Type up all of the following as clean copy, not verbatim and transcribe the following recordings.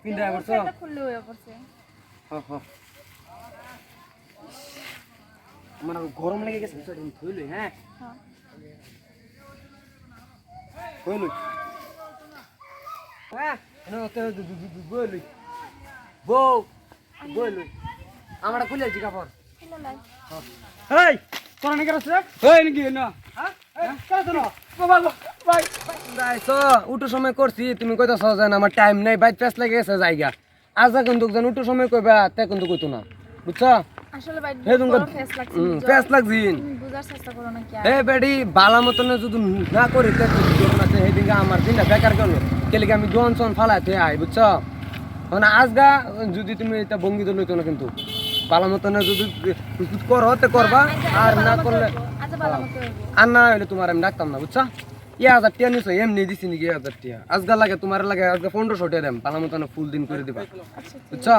পিন্ডা করছো এটা খুললে হয়ে পড়ছে হ্যাঁ হ্যাঁ আমার গরম লেগে গেছে সেটা ধুইলই হ্যাঁ হ্যাঁ ধুইলই হ্যাঁ এনো তো ধুইলই বউ ধুইলই আমরা খুলে দিছি কাপড় খুলে লাই এই তোরা নাকি রাস্তা এই নাকি না হ্যাঁ কেন তো না বাবা ভাই যাইছো উঠো সময় করছি তুমি কইতাছ যে আমার টাইম নাই বাইক পেছ লাগে গেছে জায়গা আজ কিন্তু যেন উঠো সময় কইবা তে কিন্তু কইতো না বুঝছো আসলে ভাই হে তুমি বড় ফেস লাগছে ফেস লাগছি তুমি বুঝার চেষ্টা করো না কি হে বেডি বালা মতন যদি না করি তে করো না হে দিনকে আমার দিনটা বেকার গেল কেলে আমি জনসন ফালাতে আই বুঝছো মানে আজগা যদি তুমি এটা ভঙ্গি তো লইতো না কিন্তু বালা মতন যদি করো তে করবা আর না করলে আচ্ছা ভালো মতো হইবো আর না হইলে তোমার আমি ডাকতাম না বুঝছো 1000 টাকা নিছো এমনি দিছি নাকি 1000 টাকা আজগা লাগে তোমার লাগে আজগা 1500 টাকা দেম বালা মতন ফুল দিন করে দিবা আচ্ছা বুঝছো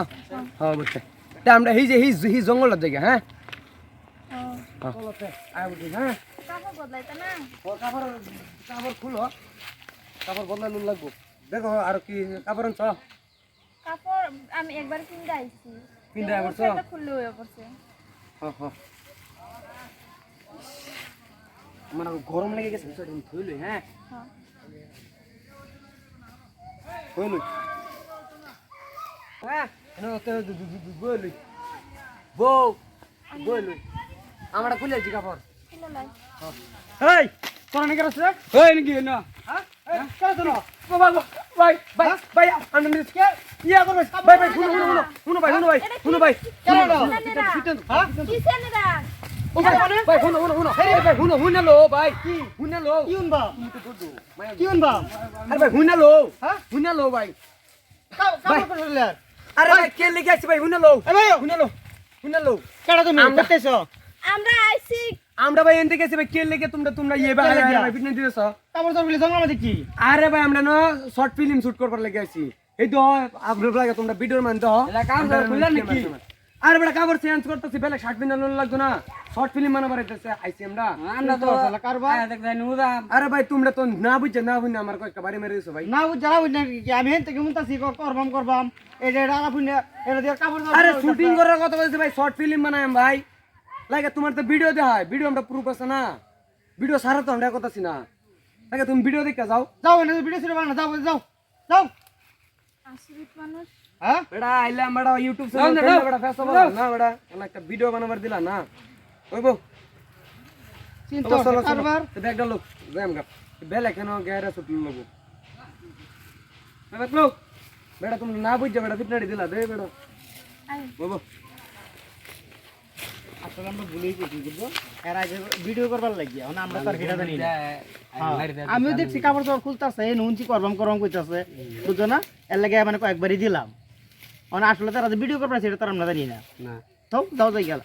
হ্যাঁ বুঝছো তা আমরা এই যে এই জঙ্গলের জায়গা হ্যাঁ চলতে আয় বুঝি হ্যাঁ কাপড় বদলাইতা না ও কাপড় খুলো কাপড় বদলানো লাগবো দেখো আর কি কাপড় আনছ কাপড় আমি একবার কিনতে আইছি কিনতে আইছো? এটা খুললে হয়ে পড়ছে হ্যাঁ হ্যাঁ আমার গরম লেগে গেছে সেটা ধুইলই হ্যাঁ হ্যাঁ ধুইলই হ্যাঁ এনো তো ধুইলই বউ ধুইলই আমরা খুলে দিছি কাপড় খুলে লাই এই তোরা নাকি রাস্তা এই নাকি না হ্যাঁ কেন তো না বাবা ভাই ভাই ভাই আমি মিসকে ইয়া করবে ভাই ভাই শুনো ভাই কেন না হ্যাঁ কিসের নিরা ও ভাই ভাই শুনো এই ভাই শুনো লো ভাই কি লো কি উনবা কি উনবা আরে ভাই শুনো হ্যাঁ শুনো ভাই কাপড় করলে আরে ভাই কে লেগে আছে ভাই শুনো এ ভাই শুনো কেডা তুমি করতেছো আমরা আইছি আমরা ভাই এনতে গেছি ভাই কে লেগে তোমরা ইয়ে ভাই ভাই ফিটনেস দিতেছ কাপড় বলে জঙ্গল মধ্যে কি আরে ভাই আমরা না শর্ট ফিল্ম শুট করবার লাগে আছি এই তো আপনার লাগে তোমরা ভিডিওর মান তো কাম খুললা নাকি আরে বড় কাপড় চেঞ্জ করতেছি বেলে শার্ট পিনানো লাগতো না শর্ট ফিল্ম বানাবার আইতেছে আইছি আমরা তো কারবা দেখ যাই নুদা আরে ভাই তোমরা তো না বুঝছ না বুঝনা আমার কয়েকটা বাড়ি মেরে দিছো ভাই না যারা বুঝ না কি আমি হেন থেকে মুনতাছি করবাম এটা আলাপুন এটা দিয়ে কাপড় আরে শুটিং করার কথা বলছি ভাই শর্ট ফিল্ম বানাই ভাই লাগে তোমার তো ভিডিও দেখায় ভিডিও আমরা প্রুফ আছে না ভিডিও সারা তো আমরা কথাছি না লাগে তুমি ভিডিও দেখতে যাও যাও না ভিডিও শুরু বানা যাও যাও যাও আশিরিত মানুষ হ্যাঁ বেটা আইলাম বেটা ইউটিউব চ্যানেল বেটা ফেসবুক না বেটা একটা ভিডিও বানাবার দিলা না ওইবো চিন্তা কারবার ব্যাগটা লোক জ্যাম গা বেলে কেন গায়রা সুট লোক বেটা লোক বেটা তুমি না বুঝছো বেটা ফিটনাড়ি দিলা দে বেটা আই ওইবো আসলে আমরা ভুলেই গেছি বুঝছো এর আগে ভিডিও করবার লাগিয়া মানে আমরা তার ভিডিও জানি না আমিও দেখছি কাপড় চোপড় খুলতাছে এই নুনচি করবাম কইতাছে বুঝছো না এর লাগে মানে কয়েকবারই দিলাম মানে আসলে তারা যে ভিডিও করবার সেটা তার আমরা জানি না না তো দাও যাই গেল